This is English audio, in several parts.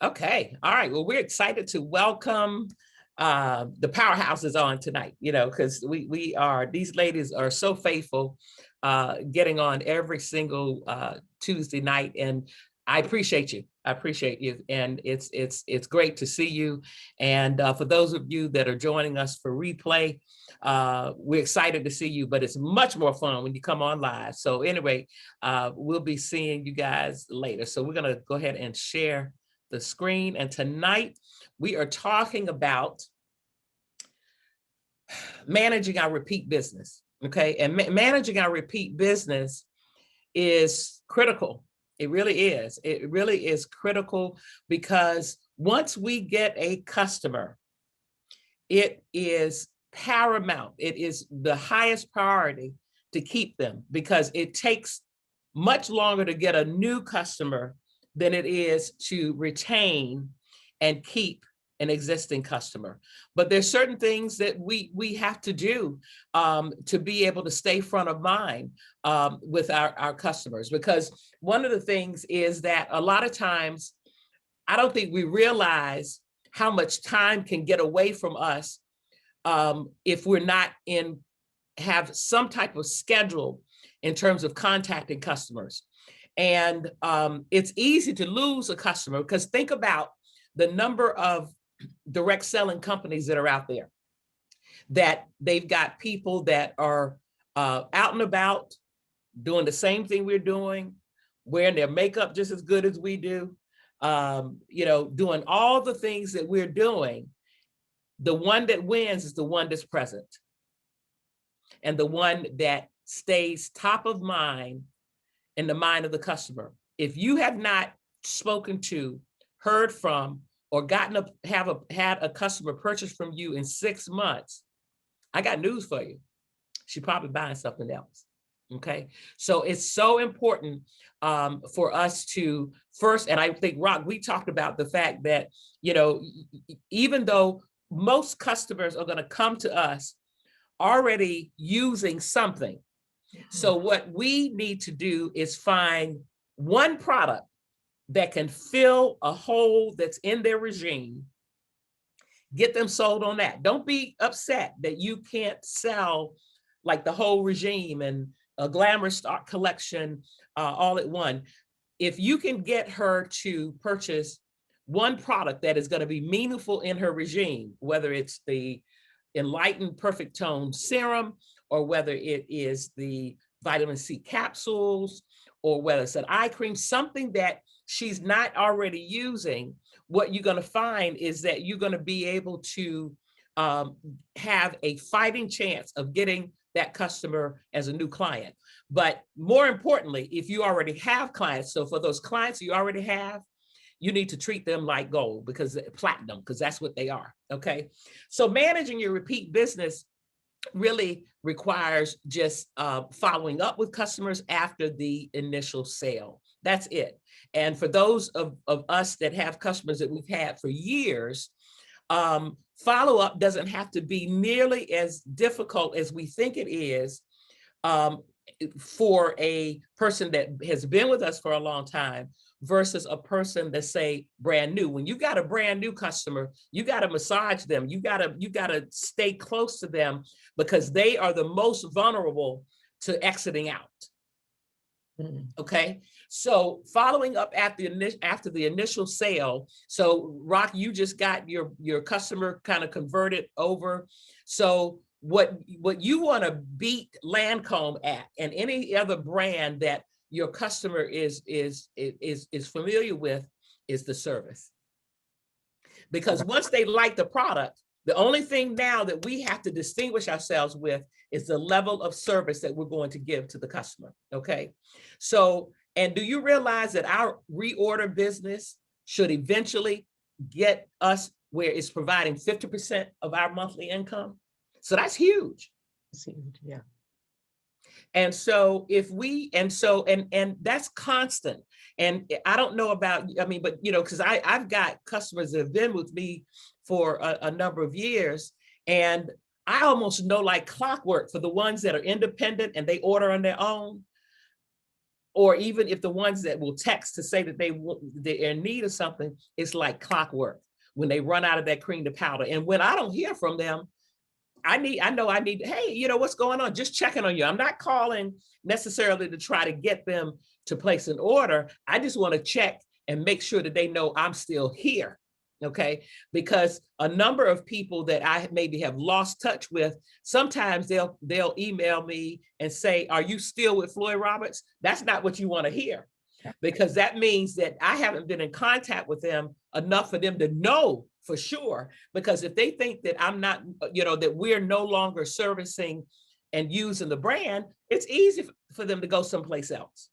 Okay. All right. Well, we're excited to welcome the powerhouses on tonight, because these ladies are so faithful, getting on every single Tuesday night. And I appreciate you. I appreciate you. And it's great to see you. And for those of you that are joining us for replay, we're excited to see you, but it's much more fun when you come on live. So anyway, we'll be seeing you guys later. So we're going to go ahead and share the screen. And tonight we are talking about managing our repeat business. Okay. And managing our repeat business is critical. It really is. It really is critical because once we get a customer, it is paramount. It is the highest priority to keep them because it takes much longer to get a new customer than it is to retain and keep an existing customer. But there's certain things that we have to do to be able to stay front of mind with our customers. Because one of the things is that a lot of times, I don't think we realize how much time can get away from us if we're not have some type of schedule in terms of contacting customers. And it's easy to lose a customer because think about the number of direct selling companies that are out there, that they've got people that are out and about doing the same thing we're doing, wearing their makeup just as good as we do, doing all the things that we're doing. The one that wins is the one that's present and the one that stays top of mind in the mind of the customer. If you have not spoken to, heard from, or had a customer purchase from you in 6 months, I got news for you. She's probably buying something else. Okay. So it's so important for us to first, and I think, Rock, we talked about the fact that, even though most customers are going to come to us already using something, so what we need to do is find one product that can fill a hole that's in their regime, get them sold on that. Don't be upset that you can't sell like the whole regime and a glamorous stock collection all at one. If you can get her to purchase one product that is going to be meaningful in her regime, whether it's the Enlightened Perfect Tone Serum, or whether it is the vitamin C capsules, or whether it's an eye cream, something that she's not already using, what you're going to find is that you're going to be able to have a fighting chance of getting that customer as a new client. But more importantly, if you already have clients, so for those clients you already have, you need to treat them like gold, because platinum, because that's what they are. Okay. So managing your repeat business really requires just following up with customers after the initial sale. That's it. And for those of us that have customers that we've had for years, follow-up doesn't have to be nearly as difficult as we think it is for a person that has been with us for a long time versus a person that's, say, brand new. When you got a brand new customer, you got to massage them. You got to stay close to them because they are the most vulnerable to exiting out. Okay, so following up after the initial sale. So Rock, you just got your customer kind of converted over. So what you want to beat Lancome at, and any other brand that your customer is familiar with, is the service. Because once they like the product, the only thing now that we have to distinguish ourselves with is the level of service that we're going to give to the customer. Okay. So, and do you realize that our reorder business should eventually get us where it's providing 50% of our monthly income? So that's huge. Yeah. And so if we, and that's constant. And I don't know about, but because I've got customers that have been with me for a number of years, and I almost know like clockwork for the ones that are independent and they order on their own. or even if the ones that will text to say that they're in need of something, it's like clockwork when they run out of that cream to powder. And when I don't hear from them, I know I need, hey, what's going on? Just checking on you. I'm not calling necessarily to try to get them to place an order. I just want to check and make sure that they know I'm still here. Okay. Because a number of people that I maybe have lost touch with, sometimes they'll email me and say, are you still with Floyd Roberts? That's not what you want to hear, because that means that I haven't been in contact with them enough for them to know for sure. Because if they think that I'm not, that we're no longer servicing and using the brand, it's easy for them to go someplace else.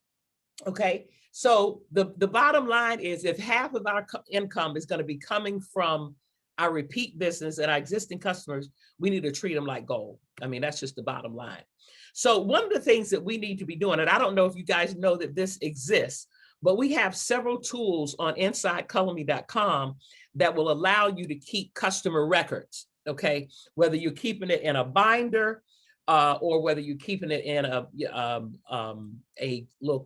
Okay. So the bottom line is, if half of our income is going to be coming from our repeat business and our existing customers, we need to treat them like gold. I mean, that's just the bottom line. So one of the things that we need to be doing, and I don't know if you guys know that this exists, but we have several tools on InsideColorMe.com that will allow you to keep customer records. Okay, whether you're keeping it in a binder, or whether you're keeping it in a little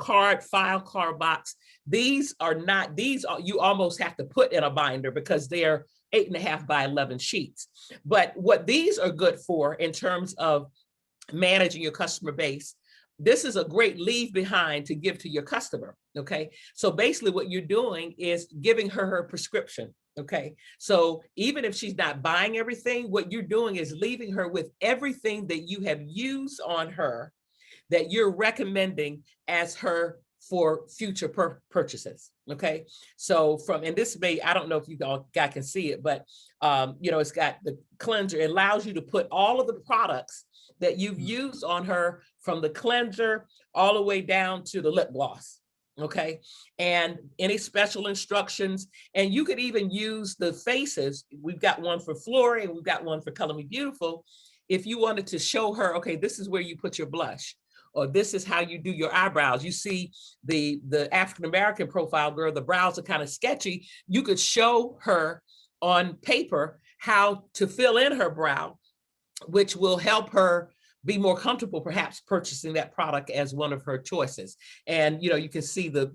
file card box. These are you almost have to put in a binder because they're 8.5 by 11 sheets. But what these are good for in terms of managing your customer base, this is a great leave behind to give to your customer. Okay, so basically what you're doing is giving her prescription. Okay, so even if she's not buying everything, what you're doing is leaving her with everything that you have used on her that you're recommending as her for future purchases. Okay, so and this I don't know if you all guys can see it, but it's got the cleanser. It allows you to put all of the products that you've used on her, from the cleanser all the way down to the lip gloss. Okay, and any special instructions, and you could even use the faces. We've got one for Flora and we've got one for Color Me Beautiful. If you wanted to show her, okay, this is where you put your blush, or this is how you do your eyebrows. You see the African-American profile girl, the brows are kind of sketchy. You could show her on paper how to fill in her brow, which will help her be more comfortable perhaps purchasing that product as one of her choices. And you can see the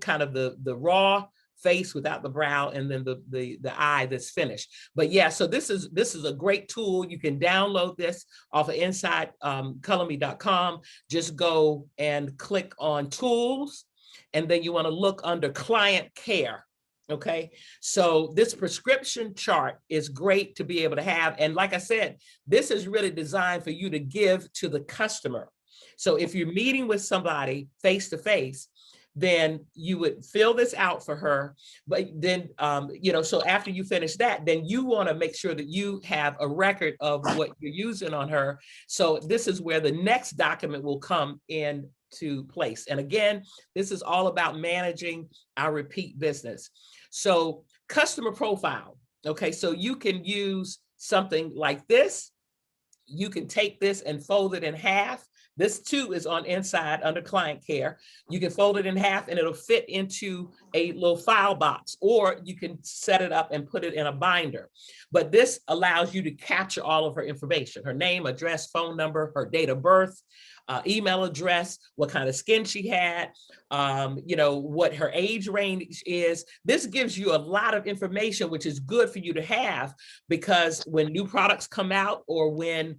kind of the raw face without the brow, and then the eye that's finished. But yeah, so this is a great tool. You can download this off of InsideColorMe.com. Just go and click on tools, and then you want to look under client care. Okay, so this prescription chart is great to be able to have. And like I said, this is really designed for you to give to the customer. So if you're meeting with somebody face to face, then you would fill this out for her. But then, so after you finish that, then you want to make sure that you have a record of what you're using on her. So this is where the next document will come into place. And again, this is all about managing our repeat business. So customer profile. Okay, so you can use something like this. You can take this and fold it in half. This too is on Inside under client care. You can fold it in half and it'll fit into a little file box, or you can set it up and put it in a binder. But this allows you to capture all of her information: her name, address, phone number, her date of birth, email address, what kind of skin she had, what her age range is. This gives you a lot of information, which is good for you to have, because when new products come out, or when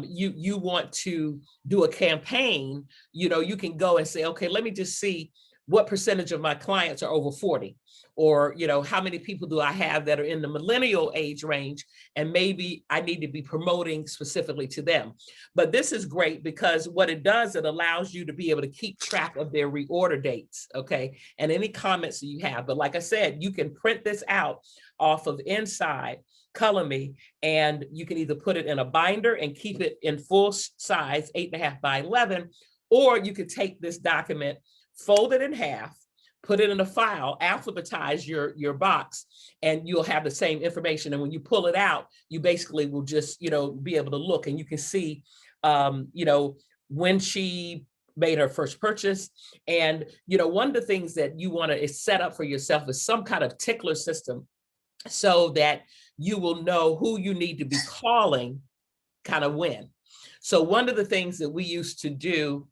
you want to do a campaign, you can go and say, okay, let me just see what percentage of my clients are over 40, or how many people do I have that are in the millennial age range, and maybe I need to be promoting specifically to them. But this is great because what it does, it allows you to be able to keep track of their reorder dates, okay, and any comments that you have. But like I said, you can print this out off of Inside Color Me, and you can either put it in a binder and keep it in full size, 8.5 by 11, or you could take this document, fold it in half, put it in a file, alphabetize your box, and you'll have the same information. And when you pull it out, you basically will just, be able to look, and you can see, when she made her first purchase. And, one of the things that you want to set up for yourself is some kind of tickler system, so that you will know who you need to be calling kind of when. So one of the things that we used to do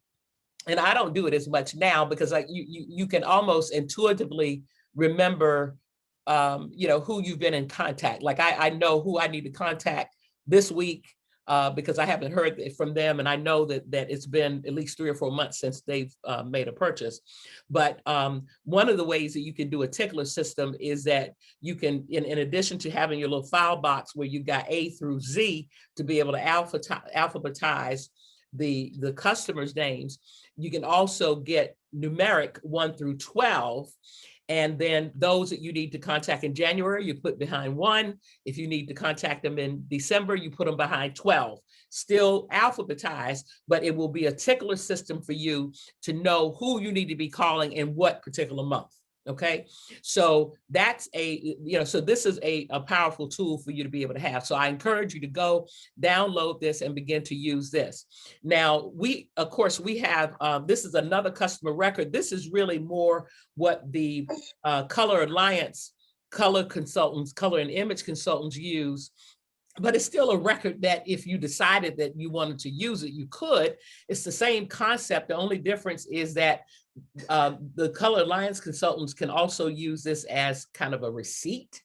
and I don't do it as much now because like you can almost intuitively remember, who you've been in contact. Like I know who I need to contact this week because I haven't heard from them, and I know that it's been at least 3 or 4 months since they've made a purchase. But one of the ways that you can do a tickler system is that you can, in addition to having your little file box where you've got A through Z to be able to alphabetize the customers' names, you can also get numeric 1 through 12. And then those that you need to contact in January, you put behind 1. If you need to contact them in December, you put them behind 12. Still alphabetized, but it will be a tickler system for you to know who you need to be calling in what particular month. Okay, so that's so this is a powerful tool for you to be able to have. So I encourage you to go download this and begin to use this. Now, of course, we have, this is another customer record. This is really more what the Color Alliance color consultants, color and image consultants use. But it's still a record that if you decided that you wanted to use it, you could. It's the same concept. The only difference is that the Color Alliance consultants can also use this as kind of a receipt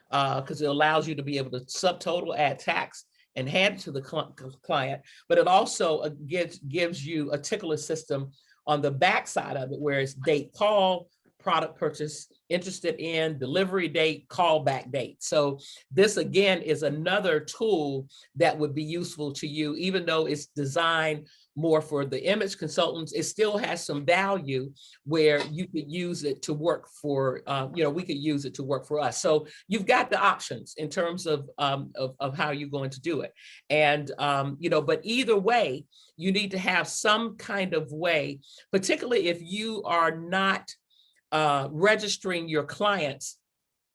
because it allows you to be able to subtotal, add tax, and hand it to the client. But it also gives you a tickler system on the back side of it, where it's date call, product purchase, interested in, delivery date, callback date. So this again is another tool that would be useful to you, even though it's designed more for the image consultants. It still has some value where you could use it to work for, we could use it to work for us. So you've got the options in terms of how you're going to do it. And, but either way, you need to have some kind of way, particularly if you are not registering your clients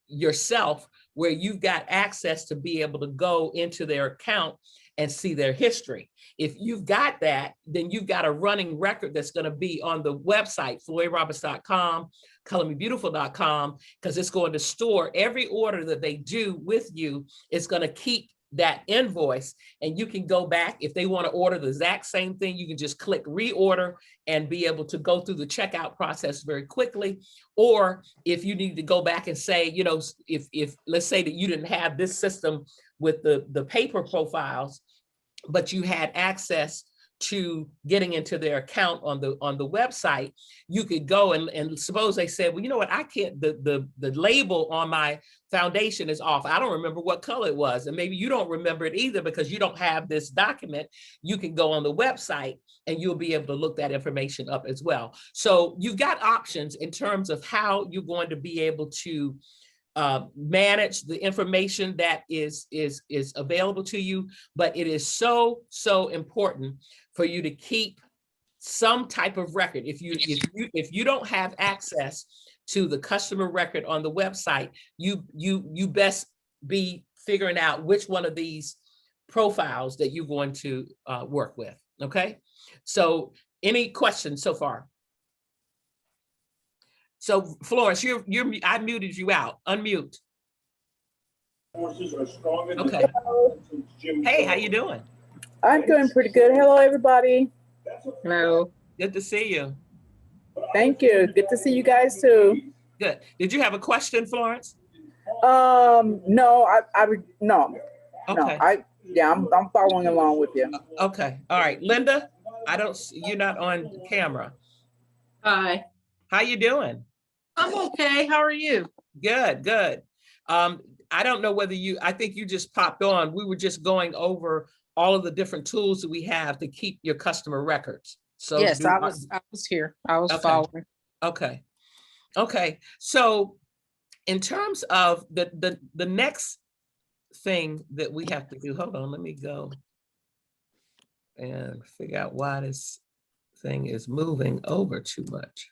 yourself, where you've got access to be able to go into their account and see their history. If you've got that, then you've got a running record that's going to be on the website, floydroberts.com, colormebeautiful.com, because it's going to store every order that they do with you. It's going to keep that invoice, and you can go back. If they want to order the exact same thing, you can just click reorder and be able to go through the checkout process very quickly. Or if you need to go back and say, if let's say that you didn't have this system with the paper profiles, but you had access to getting into their account on the website, you could go and suppose they said, well, you know what, I can't, the label on my foundation is off. I don't remember what color it was. And maybe you don't remember it either because you don't have this document. You can go on the website and you'll be able to look that information up as well. So you've got options in terms of how you're going to be able to manage the information that is available to you. But it is so important for you to keep some type of record. If you don't have access to the customer record on the website, you best be figuring out which one of these profiles that you're going to work with. Okay, so any questions so far? So Florence, I muted you out. Unmute. Okay. Hey, how you doing? I'm doing pretty good. Hello, everybody. Hello. Good to see you. Thank you. Good to see you guys too. Good. Did you have a question, Florence? No, no. Okay. I'm following along with you. Okay. All right. Linda, you're not on camera. Hi. How you doing? I'm okay. How are you? Good, good. I don't know whether I think you just popped on. We were just going over all of the different tools that we have to keep your customer records. So yes, I was here. I was following. Okay. Okay. So in terms of the next thing that we have to do, hold on, let me go and figure out why this thing is moving over too much.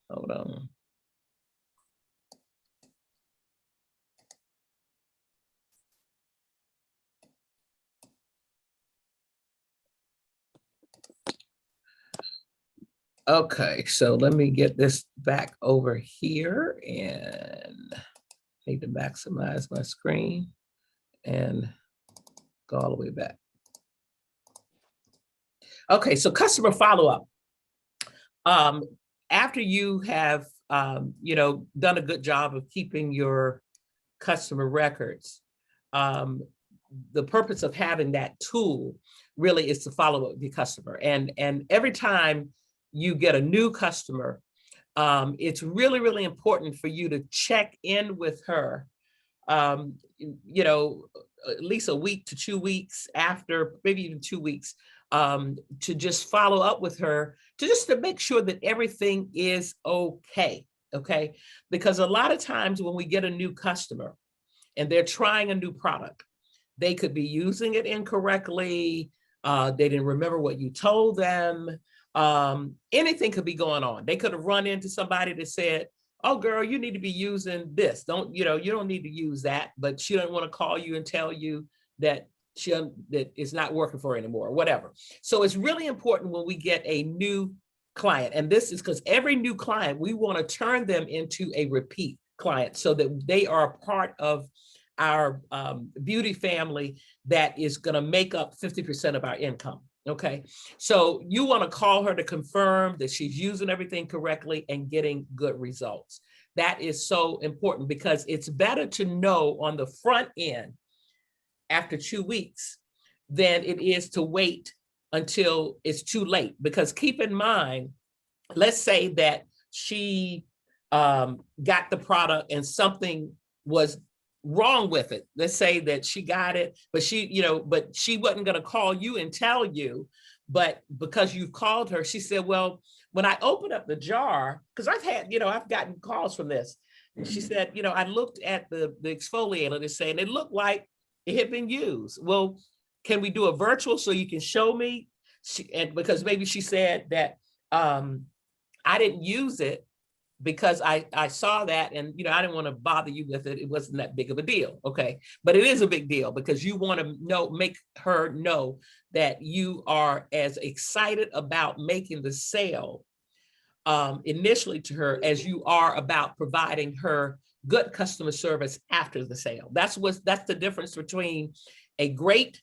Hold on. Okay, so let me get this back over here, and need to maximize my screen and go all the way back. Okay, so customer follow-up. Um, After you have, done a good job of keeping your customer records, the purpose of having that tool really is to follow up with your customer. And every time you get a new customer, it's really, really important for you to check in with her, at least a week to 2 weeks after, maybe even 2 weeks, to just follow up with her to make sure that everything is okay. Okay. Because a lot of times when we get a new customer and they're trying a new product, they could be using it incorrectly. They didn't remember what you told them. Anything could be going on. They could have run into somebody that said, oh girl, you need to be using this. You don't need to use that, but she doesn't want to call you and tell you that that it's not working for her anymore, whatever. So it's really important when we get a new client, and this is because every new client, we want to turn them into a repeat client so that they are a part of our beauty family that is going to make up 50% of our income. Okay, so you want to call her to confirm that she's using everything correctly and getting good results. That is so important because it's better to know on the front end after 2 weeks than it is to wait until it's too late. Because keep in mind, let's say that she got the product and something was wrong with it. Let's say that she got it, but she wasn't going to call you and tell you, but because you called her, she said, well, when I opened up the jar, because I've gotten calls from this. And she said, I looked at the exfoliator to say, and it looked like it had been used. Well, can we do a virtual so you can show me? And because maybe she said that I didn't use it because I saw that and I didn't want to bother you with it. It wasn't that big of a deal. Okay. But it is a big deal because you want to make her know that you are as excited about making the sale initially to her as you are about providing her good customer service after the sale. That's the difference between a great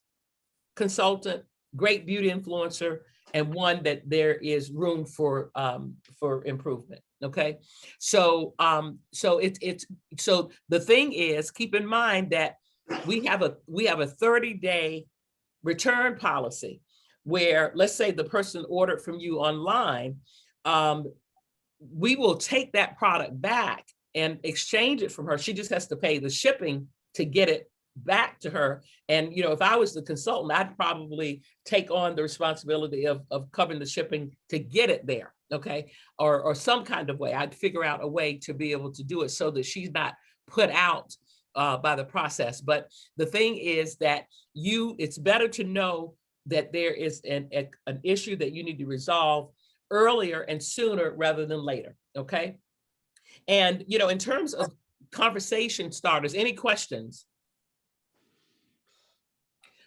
consultant, great beauty influencer, and one that there is room for improvement. Okay, so so the thing is, keep in mind that we have a 30-day return policy where, let's say the person ordered from you online, we will take that product back and exchange it from her. She just has to pay the shipping to get it back to her. And if I was the consultant, I'd probably take on the responsibility of covering the shipping to get it there. Okay, or some kind of way. I'd figure out a way to be able to do it so that she's not put out by the process. But the thing is that it's better to know that there is an issue that you need to resolve earlier and sooner rather than later. Okay, and in terms of conversation starters, any questions?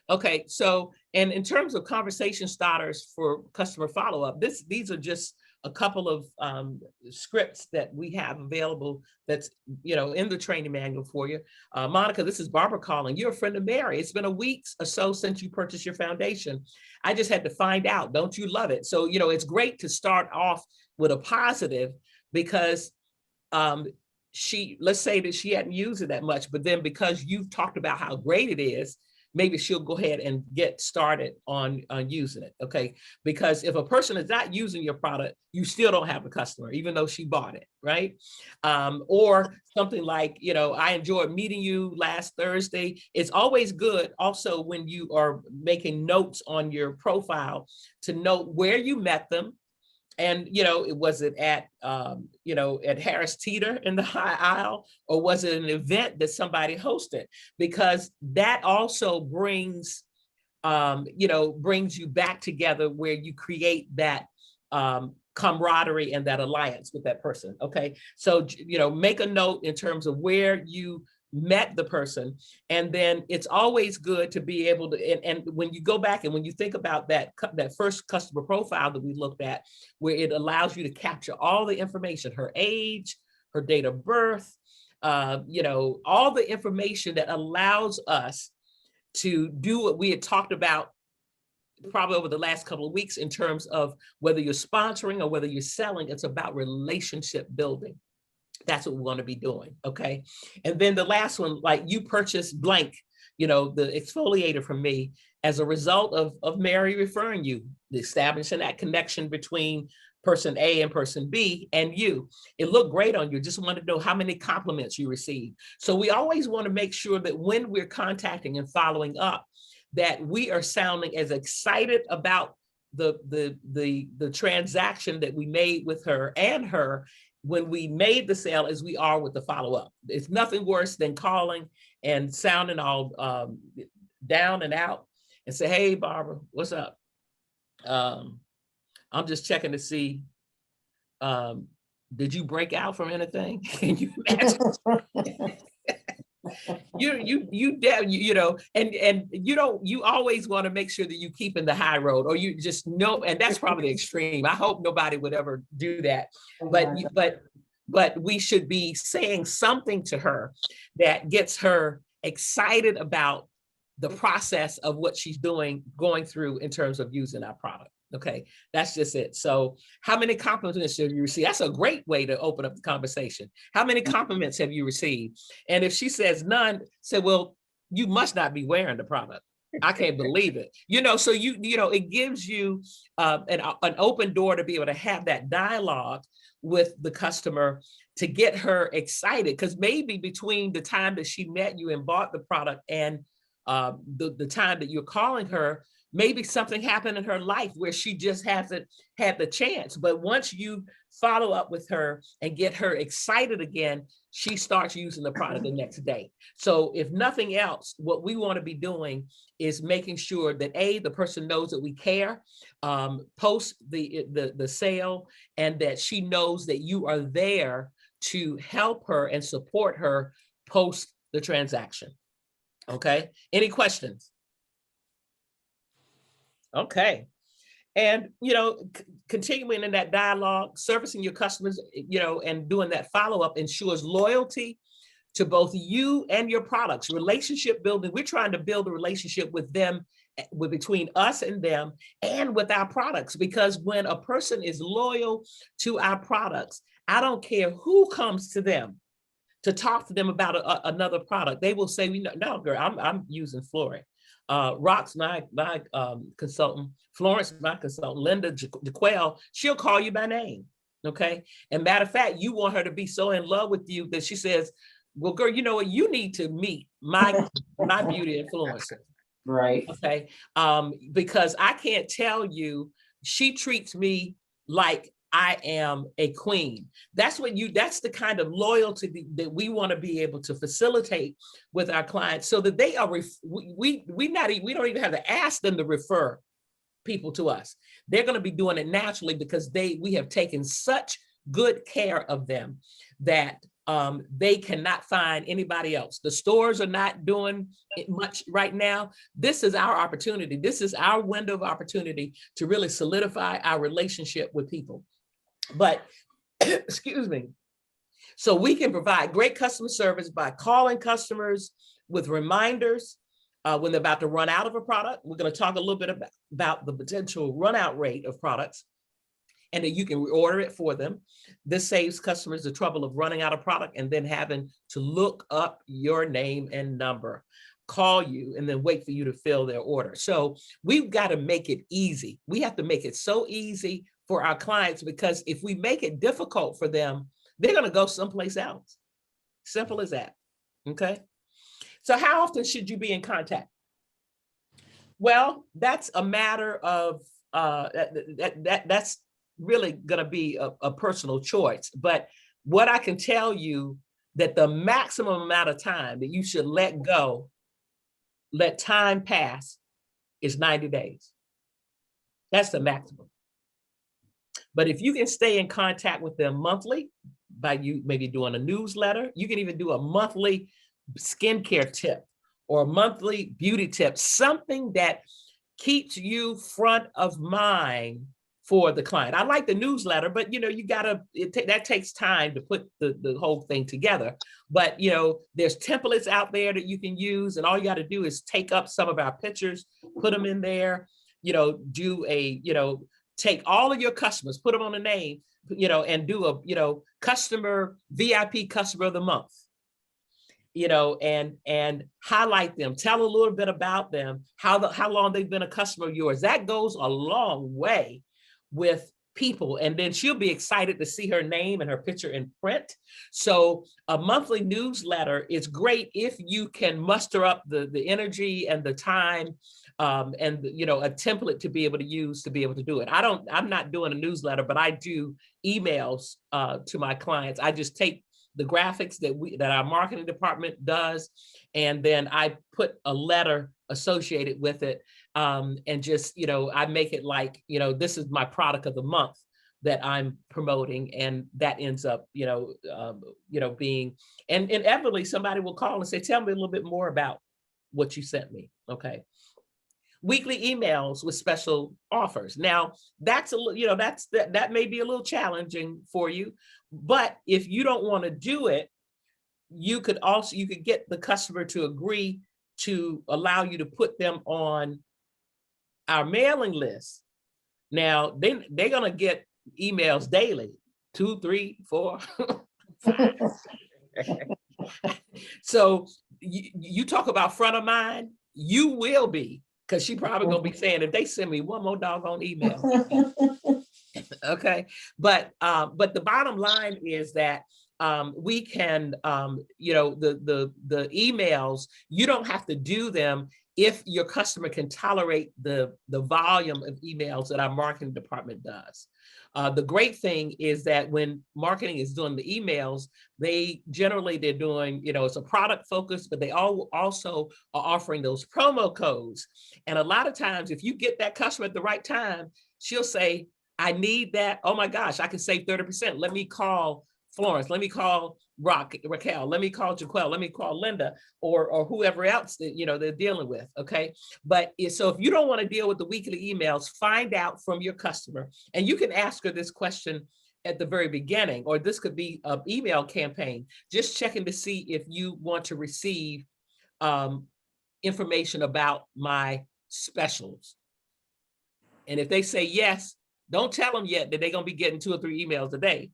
Okay, so, and in terms of conversation starters for customer follow-up, these are just a couple of scripts that we have available that's, in the training manual for you. Monica, this is Barbara calling. You're a friend of Mary. It's been a week or so since you purchased your foundation. I just had to find out. Don't you love it? So, it's great to start off with a positive because let's say that she hadn't used it that much, but then because you've talked about how great it is, maybe she'll go ahead and get started on using it, okay? Because if a person is not using your product, you still don't have a customer, even though she bought it, right? Or something like, I enjoyed meeting you last Thursday. It's always good also when you are making notes on your profile to note where you met them. And, was it at, at Harris Teeter in the high aisle, or was it an event that somebody hosted? Because that also brings you back together where you create that camaraderie and that alliance with that person. Okay. So, make a note in terms of where you met the person. And then it's always good to be able to, and when you go back and when you think about that first customer profile that we looked at, where it allows you to capture all the information, her age, her date of birth, all the information that allows us to do what we had talked about probably over the last couple of weeks in terms of whether you're sponsoring or whether you're selling, it's about relationship building. That's what we want to be doing, okay? And then the last one, like you purchased blank, the exfoliator from me as a result of Mary referring you, establishing that connection between person A and person B and you. It looked great on you. Just wanted to know how many compliments you received. So we always want to make sure that when we're contacting and following up, that we are sounding as excited about the transaction that we made with her and her when we made the sale as we are with the follow-up. It's nothing worse than calling and sounding all down and out and say, hey, Barbara, what's up? I'm just checking to see, did you break out from anything? Can you imagine? You always want to make sure that you keep in the high road, or you just know, and that's probably the extreme. I hope nobody would ever do that. But we should be saying something to her that gets her excited about the process of what she's going through in terms of using our product. Okay, that's just it. So how many compliments have you received? That's a great way to open up the conversation. How many compliments have you received? And if she says none, say, well, you must not be wearing the product. I can't believe it. So it gives you an open door to be able to have that dialogue with the customer to get her excited. Because maybe between the time that she met you and bought the product and the time that you're calling her, maybe something happened in her life where she just hasn't had the chance. But once you follow up with her and get her excited again, she starts using the product the next day. So if nothing else, what we want to be doing is making sure that the person knows that we care, post the sale, and that she knows that you are there to help her and support her post the transaction. Okay, any questions? Okay. And, continuing in that dialogue, servicing your customers, and doing that follow-up ensures loyalty to both you and your products. Relationship building, we're trying to build a relationship with them, between us and them, and with our products. Because when a person is loyal to our products, I don't care who comes to them to talk to them about another product, they will say, no, girl, I'm using fluoride. Rox, my consultant, Florence, my consultant, Linda DeQuell, she'll call you by name, okay? And matter of fact, you want her to be so in love with you that she says, well, girl, you know what? You need to meet my beauty influencer. Right. Okay, because I can't tell you, she treats me like I am a queen. That's the kind of loyalty that we want to be able to facilitate with our clients, so that they are, we don't even have to ask them to refer people to us. They're going to be doing it naturally because we have taken such good care of them that they cannot find anybody else. The stores are not doing it much right now. This is our opportunity. This is our window of opportunity to really solidify our relationship with people. But, excuse me, so we can provide great customer service by calling customers with reminders when they're about to run out of a product. We're going to talk a little bit about the potential run out rate of products, and that you can reorder it for them. This saves customers the trouble of running out of product and then having to look up your name and number, call you, and then wait for you to fill their order. So we've got to make it easy. We have to make it so easy for our clients, because if we make it difficult for them, they're going to go someplace else. Simple as that. Okay. So how often should you be in contact? Well, that's a matter of, that's really going to be a personal choice. But what I can tell you, that the maximum amount of time that you should let time pass, is 90 days. That's the maximum. But if you can stay in contact with them monthly by you maybe doing a newsletter, you can even do a monthly skincare tip or a monthly beauty tip, something that keeps you front of mind for the client. I like the newsletter, but that takes time to put the whole thing together. But there's templates out there that you can use, and all you got to do is take up some of our pictures, put them in there, do a, take all of your customers, put them on a name, and do a, customer VIP customer of the month, and highlight them, tell a little bit about them, how long they've been a customer of yours. That goes a long way with people. And then she'll be excited to see her name and her picture in print. So a monthly newsletter is great if you can muster up the energy and the time, and a template to be able to use to be able to do it. I'm not doing a newsletter, but I do emails to my clients. I just take the graphics that our marketing department does, and then I put a letter associated with it, and just, I make it like, this is my product of the month that I'm promoting, and that ends up, being, and inevitably somebody will call and say, tell me a little bit more about what you sent me. Okay. Weekly emails with special offers. Now, that's a little, that may be a little challenging for you, but if you don't want to do it, you could get the customer to agree to allow you to put them on our mailing list. Now, they're going to get emails daily, 2, 3, 4, 5. So you talk about front of mind, you will be, because she probably gonna be saying, if they send me one more doggone email. Okay, but the bottom line is that we can, the emails, you don't have to do them if your customer can tolerate the volume of emails that our marketing department does. The great thing is that when marketing is doing the emails, they're doing, it's a product focus, but they also are offering those promo codes. And a lot of times, if you get that customer at the right time, she'll say, I need that. Oh my gosh, I can save 30%. Let me call Florence. Let me call Raquel. Let me call Jaquel. Let me call Linda, or whoever else that, they're dealing with. Okay. But so if you don't want to deal with the weekly emails, find out from your customer, and you can ask her this question at the very beginning, or this could be an email campaign, just checking to see if you want to receive information about my specials. And if they say yes, don't tell them yet that they're going to be getting 2 or 3 emails a day.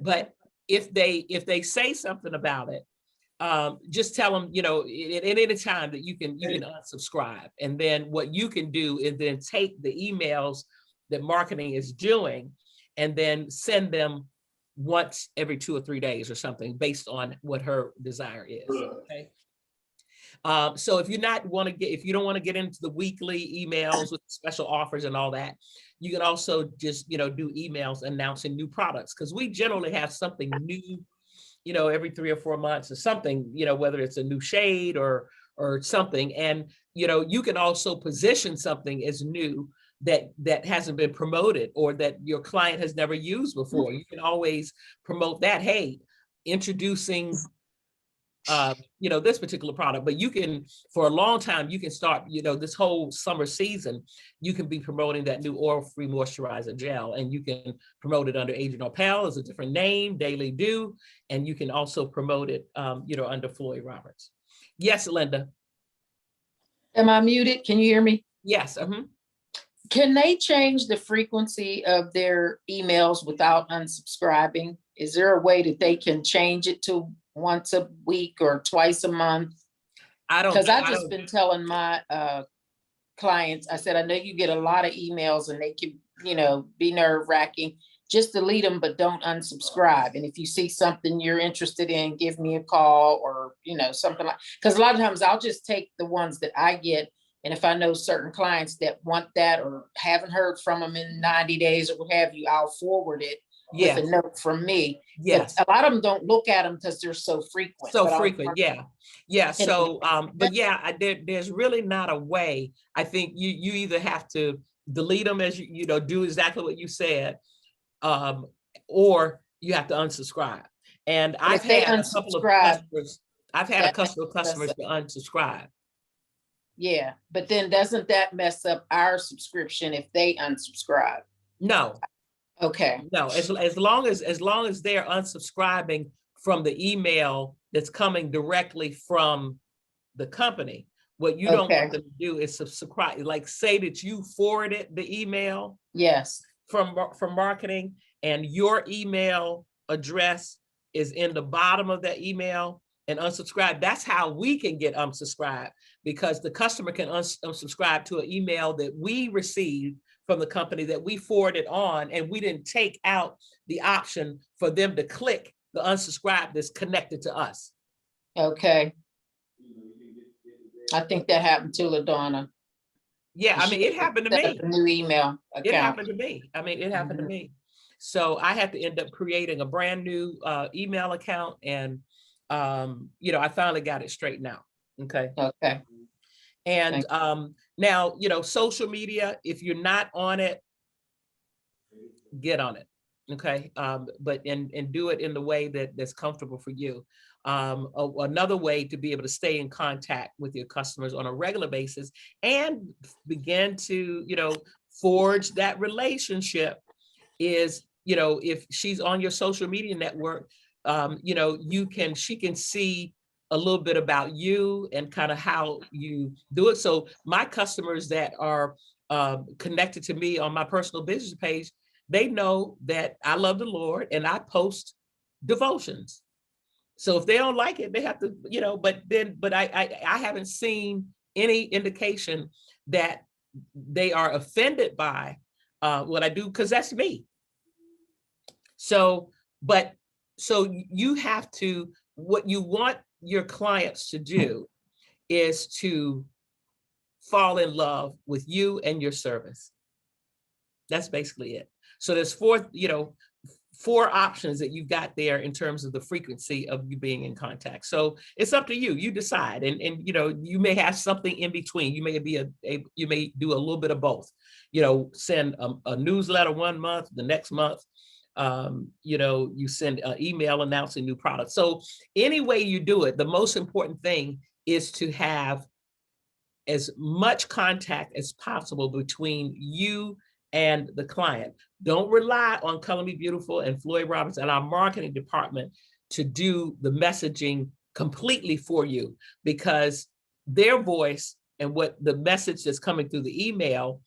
But if they say something about it, just tell them, at any time that you can unsubscribe. And then what you can do is then take the emails that marketing is doing and then send them once every 2 or 3 days or something, based on what her desire is. Okay. So if you don't want to get into the weekly emails with special offers and all that, you can also just, do emails announcing new products, because we generally have something new, every 3 or 4 months or something, whether it's a new shade or something. And, you can also position something as new that hasn't been promoted or that your client has never used before. You can always promote that. Hey, introducing this particular product, but you can, for a long time, you can start, this whole summer season, you can be promoting that new oil-free moisturizer gel, and you can promote it under Agent Opel as a different name, Daily Dew, and you can also promote it, under Floyd Roberts. Yes, Linda. Am I muted? Can you hear me? Yes. Can they change the frequency of their emails without unsubscribing? Is there a way that they can change it to once a week or twice a month? Because I've just been telling my clients, I said, I know you get a lot of emails and they can, be nerve-wracking. Just delete them, but don't unsubscribe. And if you see something you're interested in, give me a call, or, something like, because a lot of times I'll just take the ones that I get. And if I know certain clients that want that or haven't heard from them in 90 days or what have you, I'll forward it with a note from me. Yes. But a lot of them don't look at them because they're so frequent. Yeah. Yeah. So, but yeah, there's really not a way. I think you either have to delete them, as you do exactly what you said, or you have to unsubscribe. And I've had a couple of customers. I've had a couple of customers to unsubscribe. Yeah, but then doesn't that mess up our subscription if they unsubscribe? No. Okay. No, as long as they're unsubscribing from the email that's coming directly from the company, What you don't Okay. want them to do is subscribe, like say that you forwarded the email Yes. from marketing and your email address is in the bottom of that email and unsubscribe. That's how we can get unsubscribed, because the customer can unsubscribe to an email that we received from the company that we forwarded on, and we didn't take out the option for them to click the unsubscribe that's connected to us. Okay. I think that happened to LaDonna. Yeah, I mean, it happened to Set up me. a new email It account. happened to me. I mean, it happened to me. So I had to end up creating a brand new email account, and you know, I finally got it straightened out. Okay. Okay. And now, you know, social media, if you're not on it, get on it. Okay. But and do it in the way that's comfortable for you. Another way to be able to stay in contact with your customers on a regular basis and begin to, you know, forge that relationship is, you know, if she's on your social media network, you know, she can see a little bit about you and kind of how you do it. So my customers that are connected to me on my personal business page, they know that I love the Lord and I post devotions. So if they don't like it, they have to, you know, but I haven't seen any indication that they are offended by what I do, because that's me. So you have to, what you want your clients to do is to fall in love with you and your service. That's basically it. So there's four options that you've got there in terms of the frequency of you being in contact. So it's up to you. You decide, and you know, you may have something in between. You may be you may do a little bit of both. You know, send a newsletter one month, the next month, you know, you send an email announcing new products. So any way you do it, the most important thing is to have as much contact as possible between you and the client. Don't rely on Color Me Beautiful and Floyd Roberts and our marketing department to do the messaging completely for you, because their voice and what the message that's coming through the email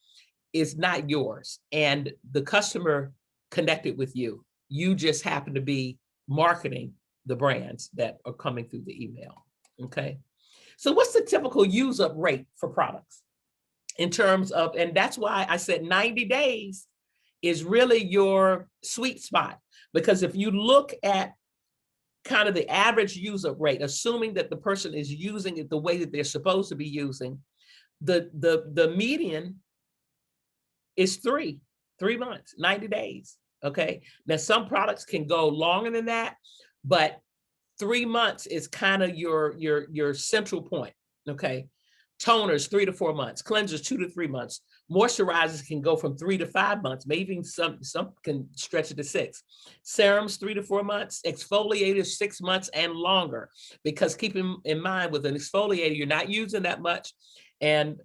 is not yours. And the customer connected with you. You just happen to be marketing the brands that are coming through the email. Okay. So what's the typical use up rate for products in terms of, and that's why I said 90 days is really your sweet spot, because if you look at kind of the average use up rate, assuming that the person is using it the way that they're supposed to be using, the median is 3 months, 90 days. Okay. Now some products can go longer than that, but 3 months is kind of your central point. Okay. Toners, 3 to 4 months, cleansers, 2 to 3 months, moisturizers can go from 3 to 5 months, maybe even some can stretch it to 6. Serums, 3 to 4 months, exfoliators, 6 months and longer, because keep in mind with an exfoliator, you're not using that much. And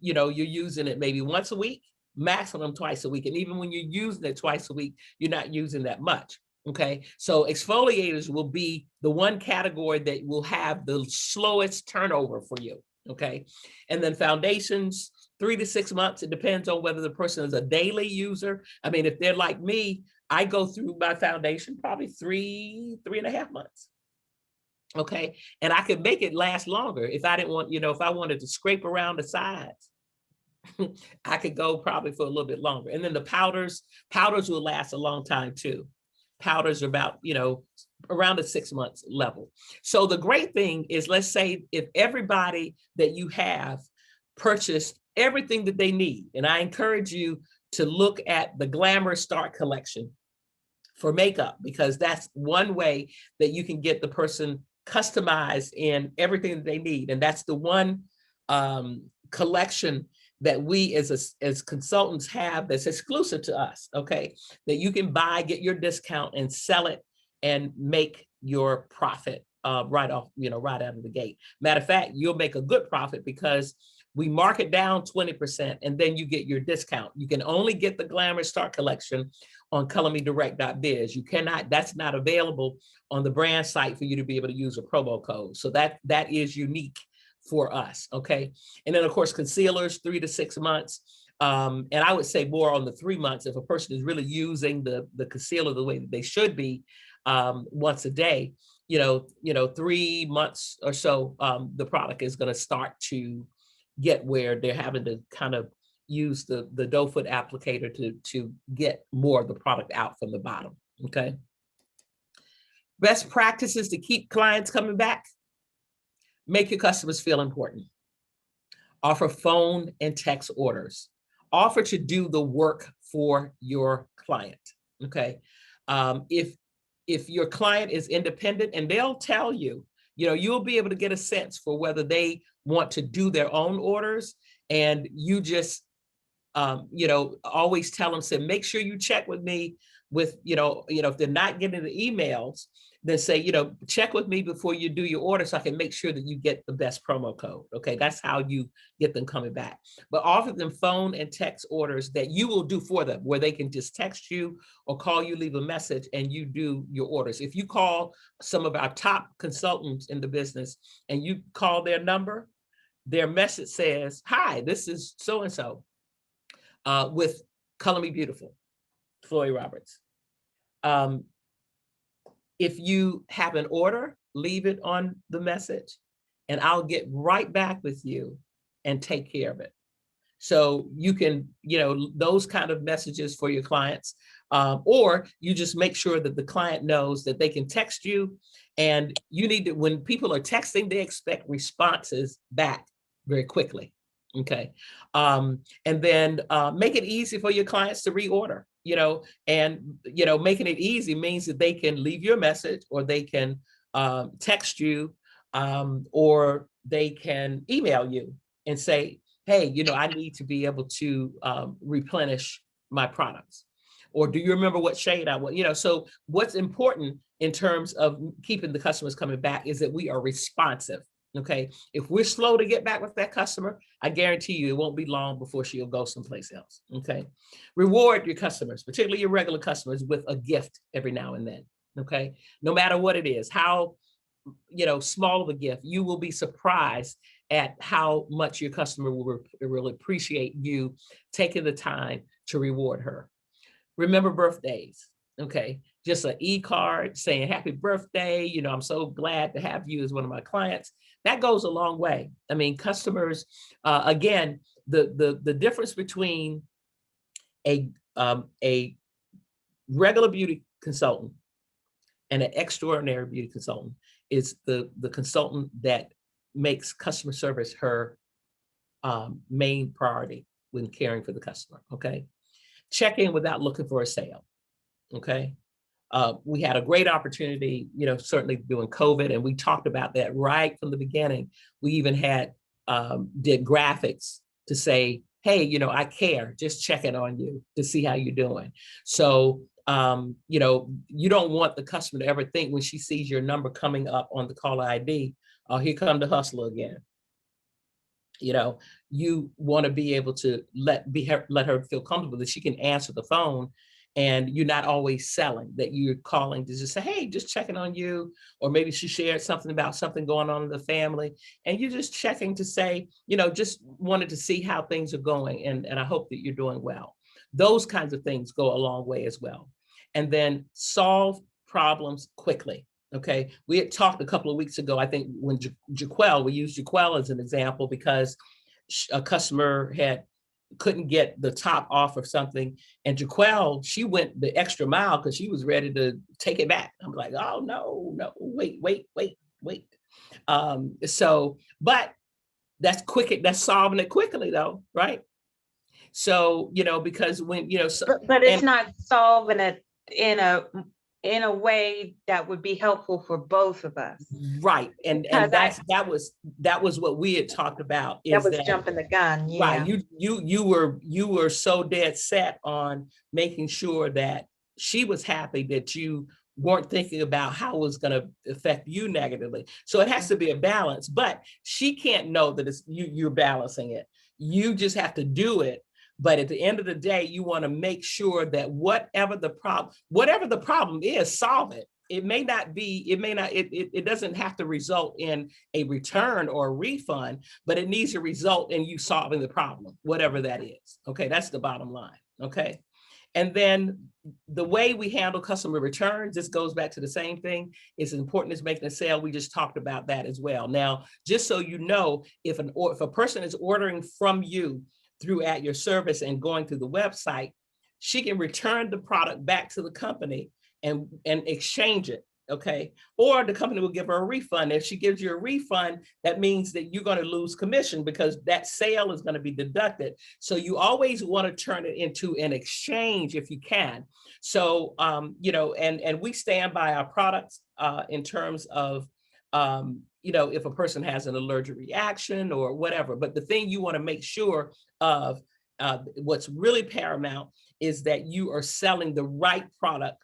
you know, you're using it maybe once a week, maximum twice a week. And even when you're using it twice a week, you're not using that much. Okay, so exfoliators will be the one category that will have the slowest turnover for you. Okay, and then foundations, 3 to 6 months. It depends on whether the person is a daily user. I mean, if they're like me, I go through my foundation probably 3.5 months. Okay, and I could make it last longer if I didn't want, you know, if I wanted to scrape around the sides. I could go probably for a little bit longer. And then the powders will last a long time too. Powders are about, you know, around the 6 months level. So the great thing is, let's say if everybody that you have purchased everything that they need, and I encourage you to look at the Glamorous Start collection for makeup, because that's one way that you can get the person customized in everything that they need. And that's the one collection that we as consultants have that's exclusive to us, okay? That you can buy, get your discount and sell it and make your profit right off, you know, right out of the gate. Matter of fact, you'll make a good profit because we mark it down 20% and then you get your discount. You can only get the Glamorous Start collection on colormedirect.biz. You cannot, that's not available on the brand site for you to be able to use a promo code. So that is unique for us, okay? And then of course, concealers, 3 to 6 months. And I would say more on the 3 months if a person is really using the concealer the way that they should be, once a day, 3 months or so, the product is going to start to get where they're having to kind of use the doe foot applicator to get more of the product out from the bottom, okay? Best practices to keep clients coming back. Make your customers feel important. Offer phone and text orders. Offer to do the work for your client, okay? If your client is independent, and they'll tell you, you'll be able to get a sense for whether they want to do their own orders, and you just, always tell them, say, make sure you check with me with, if they're not getting the emails, then say, check with me before you do your order so I can make sure that you get the best promo code. Okay, that's how you get them coming back. But offer them phone and text orders that you will do for them, where they can just text you or call you, leave a message, and you do your orders. If you call some of our top consultants in the business and you call their number, their message says, hi, this is so-and-so with Color Me Beautiful, Floyd Roberts. If you have an order, leave it on the message and I'll get right back with you and take care of it. So you can, those kind of messages for your clients, or you just make sure that the client knows that they can text you, and you need to, when people are texting, they expect responses back very quickly. Okay. And then make it easy for your clients to reorder, and, making it easy means that they can leave you a message, or they can text you, or they can email you and say, hey, I need to be able to replenish my products. Or do you remember what shade I want? So what's important in terms of keeping the customers coming back is that we are responsive. Okay, if we're slow to get back with that customer, I guarantee you it won't be long before she'll go someplace else. Okay, reward your customers, particularly your regular customers, with a gift every now and then. Okay, no matter what it is, how small of a gift, you will be surprised at how much your customer will really appreciate you taking the time to reward her. Remember birthdays. Okay, just an e-card saying happy birthday, I'm so glad to have you as one of my clients. That goes a long way. I mean, customers, again, the difference between a regular beauty consultant and an extraordinary beauty consultant is the consultant that makes customer service her main priority when caring for the customer. Okay, check in without looking for a sale. Okay, we had a great opportunity, certainly during COVID, and we talked about that right from the beginning. We even had did graphics to say, hey, I care, just checking on you to see how you're doing. So, you don't want the customer to ever think when she sees your number coming up on the caller ID, oh, here come the hustler again. You want to be able to let her feel comfortable that she can answer the phone, and you're not always selling, that you're calling to just say, hey, just checking on you. Or maybe she shared something about something going on in the family, and you're just checking to say, just wanted to see how things are going, and I hope that you're doing well. Those kinds of things go a long way as well. And then solve problems quickly. Okay, we had talked a couple of weeks ago, I think, when Jaquel, we used Jaquel as an example because a customer couldn't get the top off of something, and Jaquel, she went the extra mile because she was ready to take it back. I'm like, oh no, wait. But that's quick. That's solving it quickly, though, right? So because when but it's not solving it in a way that would be helpful for both of us. Right. And that was what we had talked about. That was jumping the gun. Yeah. Right. You were so dead set on making sure that she was happy, that you weren't thinking about how it was going to affect you negatively. So it has to be a balance, but she can't know that it's you're balancing it. You just have to do it. But at the end of the day, you want to make sure that whatever the problem is, solve it. it may not be, it doesn't have to result in a return or a refund, but it needs to result in you solving the problem, whatever that is. Okay, that's the bottom line. Okay. And then the way we handle customer returns, this goes back to the same thing. It's important as making a sale. We just talked about that as well. Now, just so you know, if a person is ordering from you through at your service and going through the website, she can return the product back to the company and exchange it. Okay. Or the company will give her a refund. If she gives you a refund, that means that you're going to lose commission because that sale is going to be deducted. So you always want to turn it into an exchange if you can. So, you know, and we stand by our products in terms of, you know, if a person has an allergic reaction or whatever. But the thing you want to make sure of, what's really paramount is that you are selling the right product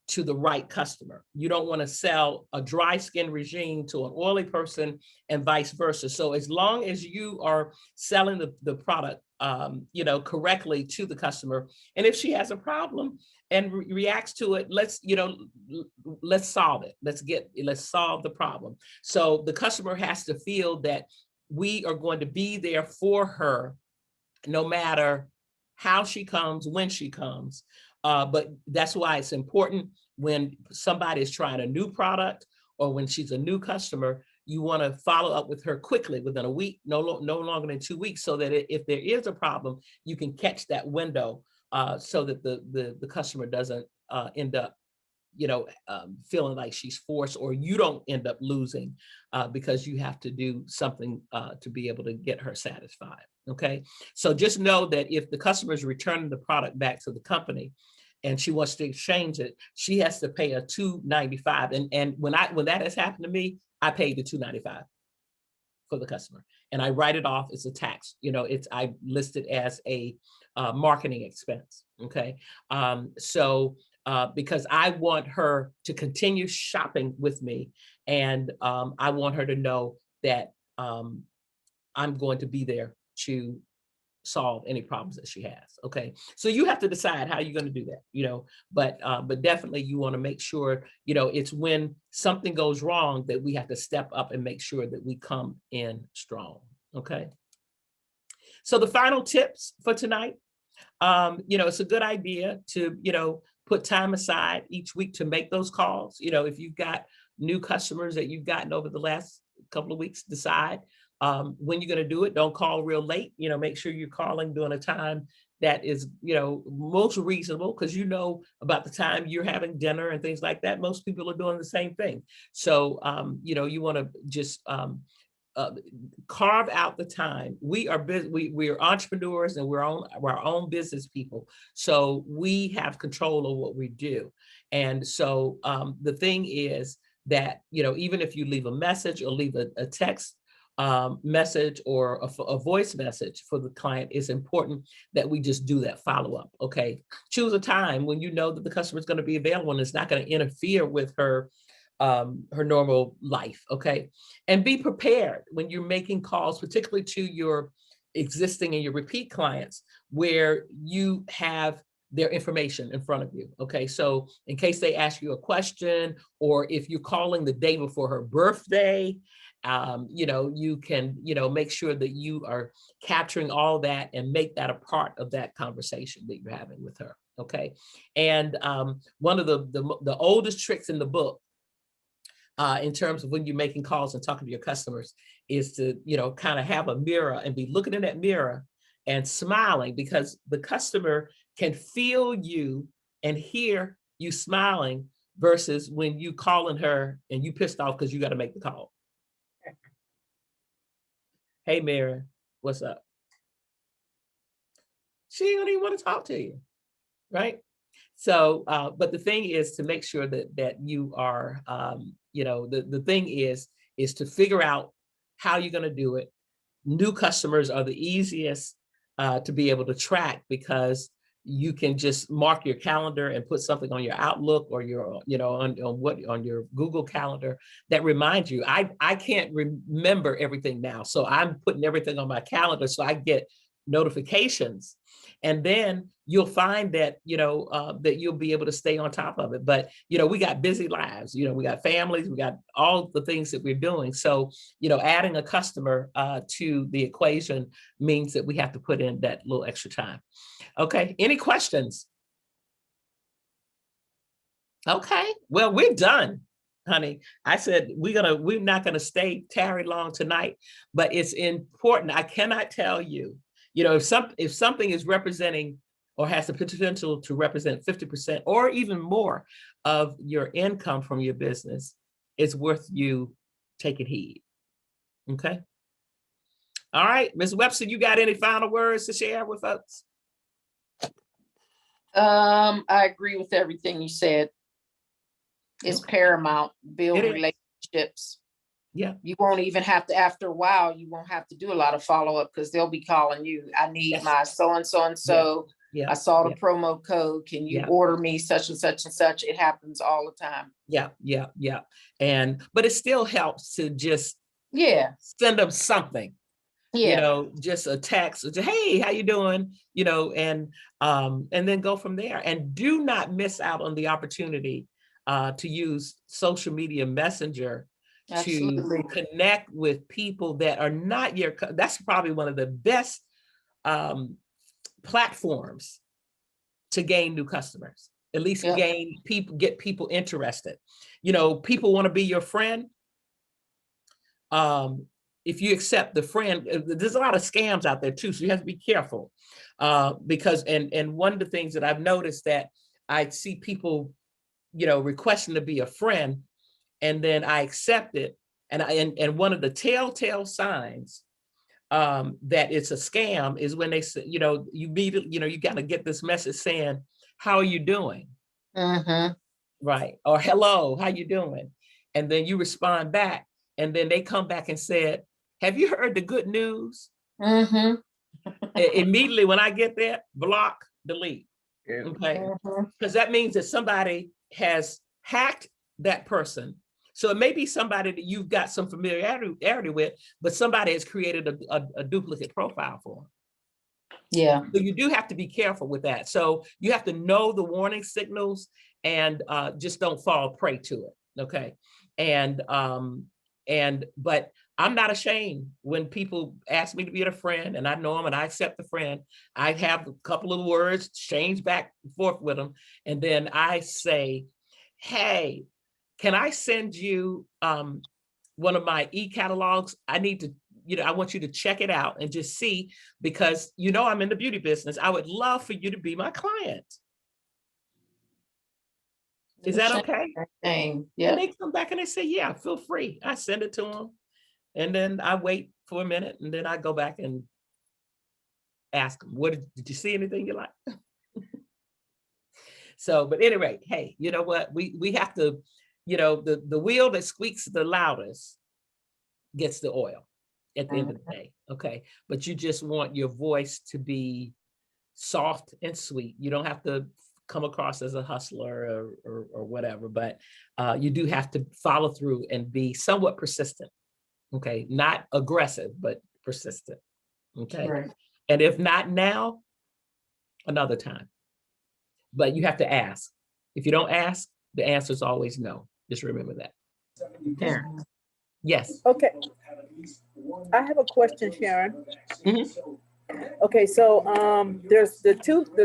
to the right customer. You don't want to sell a dry skin regime to an oily person and vice versa. So as long as you are selling the product, you know, correctly to the customer, and if she has a problem and reacts to it, let's solve it. Let's solve the problem. So the customer has to feel that we are going to be there for her, no matter how she comes, when she comes. But that's why it's important when somebody is trying a new product or when she's a new customer, you want to follow up with her quickly within a week, no longer than 2 weeks, so that if there is a problem, you can catch that window so that the customer doesn't end up, you know, feeling like she's forced, or you don't end up losing because you have to do something to be able to get her satisfied. Okay. So just know that if the customer is returning the product back to the company and she wants to exchange it, she has to pay a $2.95. And when that has happened to me, I paid the $2.95 for the customer, and I write it off as a tax. You know, I list it as a marketing expense. Okay. Because I want her to continue shopping with me, and I want her to know that I'm going to be there to solve any problems that she has. Okay. So you have to decide how you're going to do that, you know, but definitely you want to make sure, you know, it's when something goes wrong that we have to step up and make sure that we come in strong. Okay. So the final tips for tonight, you know, it's a good idea to, you know, put time aside each week to make those calls. You know, if you've got new customers that you've gotten over the last couple of weeks, decide when you're going to do it. Don't call real late. You know, make sure you're calling during a time that is, you know, most reasonable, because you know about the time you're having dinner and things like that. Most people are doing the same thing. So, you know, you want to just carve out the time. We are entrepreneurs, and we're our own business people. So we have control of what we do. And so the thing is that, you know, even if you leave a message or leave a text message or a voice message for the client, it's important that we just do that follow-up. Okay. Choose a time when you know that the customer is going to be available and it's not going to interfere with her normal life. Okay. And be prepared when you're making calls, particularly to your existing and your repeat clients, where you have their information in front of you. Okay. So in case they ask you a question, or if you're calling the day before her birthday, you know, you can, you know, make sure that you are capturing all that and make that a part of that conversation that you're having with her. Okay. And one of the oldest tricks in the book, in terms of when you're making calls and talking to your customers, is to, you know, kind of have a mirror and be looking in that mirror and smiling, because the customer can feel you and hear you smiling, versus when you calling her and you pissed off because you got to make the call. Hey, Mary, what's up? She don't even want to talk to you, right? So, but the thing is to make sure that you are, you know, the thing is to figure out how you're going to do it. New customers are the easiest to be able to track, because you can just mark your calendar and put something on your Outlook or your, you know, on your Google Calendar that reminds you. I can't remember everything now, so I'm putting everything on my calendar so I get notifications. And then you'll find that, that you'll be able to stay on top of it. But, we got busy lives, we got families, we got all the things that we're doing. So, adding a customer to the equation means that we have to put in that little extra time. Okay, any questions? Okay, well, we're done, honey. I said we're not gonna tarry long tonight, but it's important. I cannot tell you, if something is representing or has the potential to represent 50% or even more of your income from your business, it's worth you taking heed. Okay. All right, Ms. Webster, you got any final words to share with folks? I agree with everything you said. It's paramount, build relationships. Yeah. You won't even have to, after a while, you won't have to do a lot of follow-up because they'll be calling you. I need my so-and-so and so. Yeah. I saw the promo code. Can you order me such and such and such? It happens all the time. Yeah. But it still helps to just send them something. Just a text, hey, how you doing? And then go from there. And do not miss out on the opportunity to use social media messenger to connect with people that are not that's probably one of the best platforms to gain new customers, at least get people interested. People want to be your friend. If you accept the friend, there's a lot of scams out there too, so you have to be careful because one of the things that I've noticed that I see people requesting to be a friend, and then I accept it, and one of the telltale signs that it's a scam is when they say, you got to get this message saying, how are you doing? Right, or hello, how you doing? And then you respond back, and then they come back and said, have you heard the good news? Immediately when I get there, block, delete. Okay, because that means that somebody has hacked that person. So it may be somebody that you've got some familiarity with, but somebody has created a duplicate profile for them. Yeah. So you do have to be careful with that. So you have to know the warning signals and just don't fall prey to it. Okay. But I'm not ashamed when people ask me to be a friend, and I know them and I accept the friend. I have a couple of words, change back and forth with them. And then I say, hey, can I send you one of my e-catalogs? I need to, I want you to check it out and just see, because I'm in the beauty business. I would love for you to be my client. Is that okay? Yeah. And they come back and they say, yeah, feel free. I send it to them. And then I wait for a minute, and then I go back and ask them, did you see anything you like? So, but anyway, hey, you know what? We have to, the wheel that squeaks the loudest gets the oil at the end of the day. Okay. But you just want your voice to be soft and sweet. You don't have to come across as a hustler or whatever, but you do have to follow through and be somewhat persistent. Okay, not aggressive, but persistent. Okay. Right. And if not now, another time. But you have to ask. If you don't ask, the answer is always no. Just remember that. Karen. Yes. Okay. I have a question, Sharon. Okay, so there's the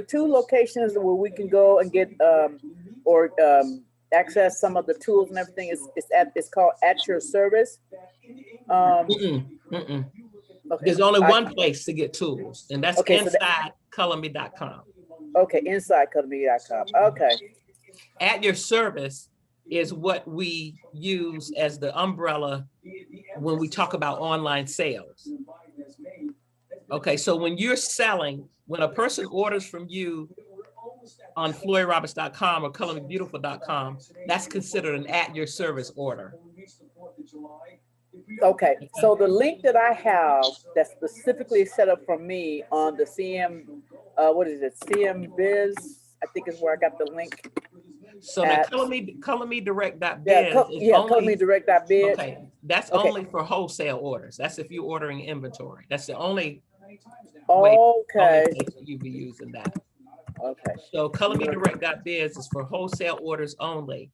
two locations where we can go and get access some of the tools and everything. It's called At Your Service. Okay. There's only one place to get tools, and that's inside colorme.com. Okay, inside colorme.com. Okay. At Your Service is what we use as the umbrella when we talk about online sales. Okay, so when you're selling, when a person orders from you on FloydRoberts.com or colormebeautiful.com, that's considered an At Your Service order. Okay, so the link that I have that's specifically set up for me on the CM, what is it? CM Biz, I think is where I got the link. So the colormedirect.biz. colormedirect.biz. Okay, that's only for wholesale orders. That's if you're ordering inventory. That's the only way, Okay, only place that you'll be using that. okay, So colormedirect.biz is for wholesale orders only.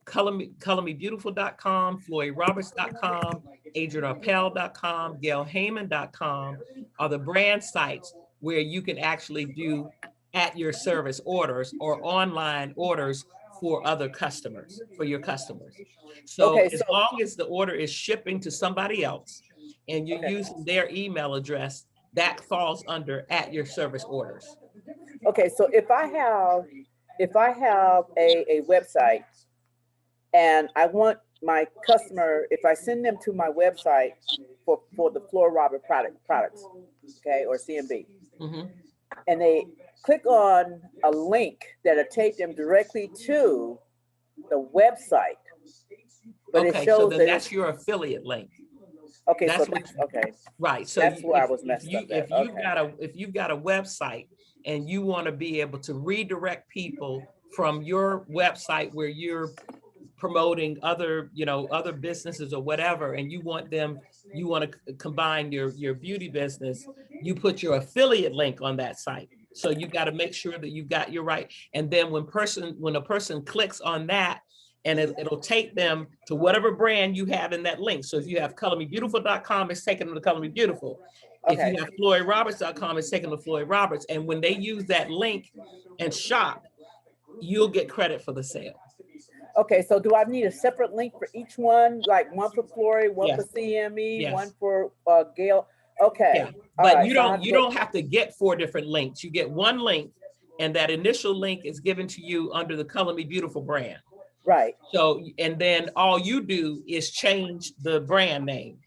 colormebeautiful.com, floydroberts.com, adrianappel.com, gailheyman.com are the brand sites where you can actually do at your service orders or online orders for other customers, for your customers. So okay, as so, long as the order is shipping to somebody else and you're okay, using their email address, that falls under at your service orders. okay, so if I have a website and I want my customer, if I send them to my website for the Floyd Robert products, okay, or CMB, Mhm. and they click on a link that'll take them directly to the website, but it Okay, so shows then that that's it's, your affiliate link. okay, so That's what, that's, okay, right, so that's where I was if messed you, up at, okay, if you've got a website and you want to be able to redirect people from your website where you're promoting other, other businesses or whatever, and you want to combine your beauty business, you put your affiliate link on that site. So you got to make sure that you've got your right. And then when a person clicks on that, and it'll take them to whatever brand you have in that link. So if you have colormebeautiful.com, it's taking them to Color Me Beautiful. If okay, you have floydroberts.com, it's taking them to Floyd Roberts. And when they use that link and shop, you'll get credit for the sale. okay, so do I need a separate link for each one, like one for Floyd, one for Yes. CME, Yes. one for Gail? Okay, Yeah, all but right, you so I have to go, don't have to get 4 different links. You get one link, and that initial link is given to you under the Color Me Beautiful brand. right, So, and then all you do is change the brand name.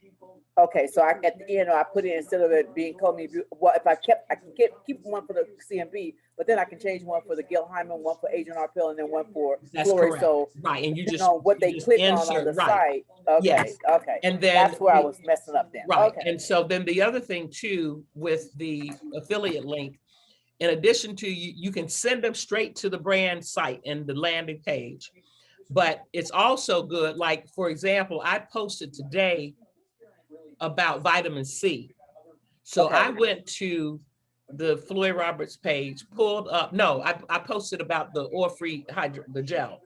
okay, so at the end, I put it, instead of it being called me, well, if I can keep one for the CMB, but then I can change one for the Gil Hyman, one for Adrian Arpel, and then one for That's Flory, correct. so Right, and depending on what they click on the insert, right. site, okay, Yes. okay, And then that's where I was messing up then, right. okay, And so then the other thing too, with the affiliate link, in addition to you can send them straight to the brand site and the landing page. But it's also good, like, for example, I posted today about vitamin C. So okay, I went to the Floyd Roberts page, pulled up, no, I posted about the oil-free the gel.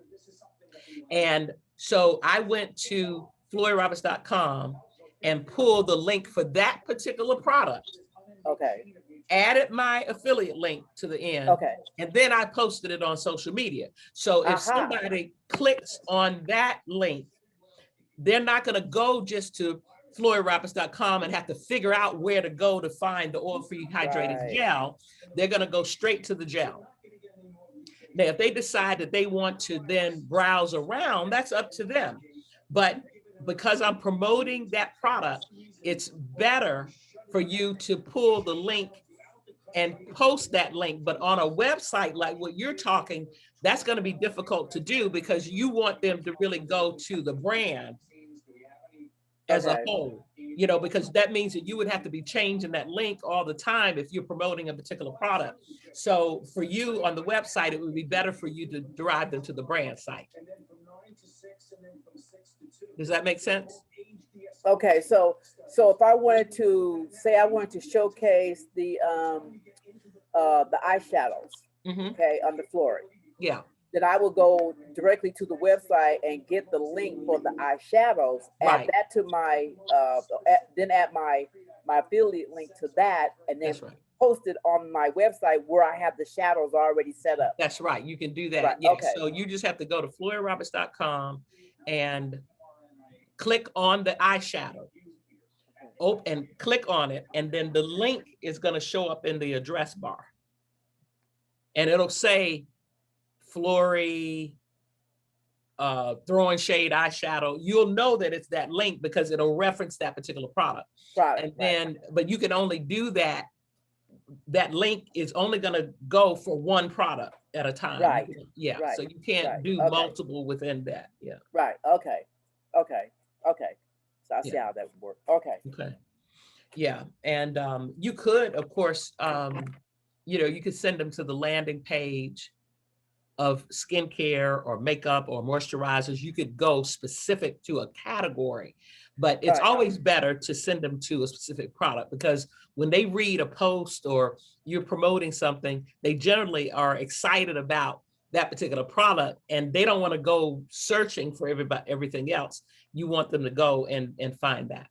And so I went to floydroberts.com and pulled the link for that particular product, okay, added my affiliate link to the end, okay, and then I posted it on social media. So if aha, somebody clicks on that link, they're not going to go just to floydroberts.com and have to figure out where to go to find the oil-free hydrated right, gel. They're going to go straight to the gel. Now, if they decide that they want to then browse around, that's up to them. But because I'm promoting that product, it's better for you to pull the link and post that link. But on a website like what you're talking, that's going to be difficult to do because you want them to really go to the brand as a okay, whole, because that means that you would have to be changing that link all the time if you're promoting a particular product. So for you on the website, it would be better for you to drive them to the brand site. Does that make sense? okay, so if I wanted to, say I wanted to showcase the eyeshadows, Mm-hmm. okay, on the floor, Yeah, then I will go directly to the website and get the link for the eyeshadows, add right. that to my, then add my affiliate link to that, and then That's right. post it on my website where I have the shadows already set up. That's right. You can do that. Right, Yes. okay, So you just have to go to floydroberts.com and click on the eyeshadow. And click on it, and then the link is going to show up in the address bar. And it'll say Flory throwing shade eyeshadow. You'll know that it's that link because it'll reference that particular product. right, And then, but you can only do that. That link is only going to go for one product at a time. Right, Yeah. right, So you can't right, do okay. multiple within that. Yeah. right, okay, okay, okay, so I see Yeah. how that would work, okay, Okay. Yeah. And you could, of course, you could send them to the landing page of skincare or makeup or moisturizers. You could go specific to a category, But it's Right. always better to send them to a specific product, because when they read a post or you're promoting something, they generally are excited about that particular product, and they don't want to go searching for everything else. You want them to go and find that.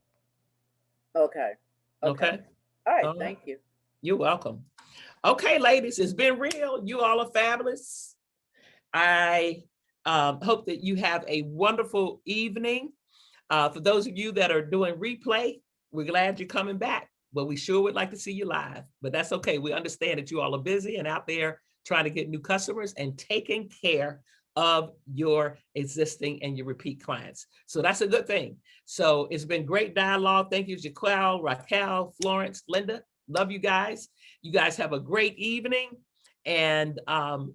Okay. Okay. All right, All right. thank you. You're welcome. Okay, ladies, it's been real. You all are fabulous. I hope that you have a wonderful evening. For those of you that are doing replay, we're glad you're coming back, but we sure would like to see you live. But that's okay. We understand that you all are busy and out there trying to get new customers and taking care of your existing and your repeat clients. So that's a good thing. So it's been great dialogue. Thank you, Jaquel, Raquel, Florence, Linda. Love you guys. You guys have a great evening, and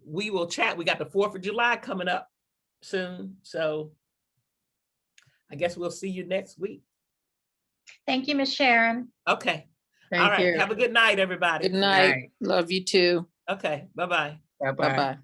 we will chat. We got the 4th of July coming up soon. So I guess we'll see you next week. Thank you, Miss Sharon. Okay. All Thank right. you. Have a good night, everybody. Good night. Love you too. Okay. Bye-bye. Bye-bye.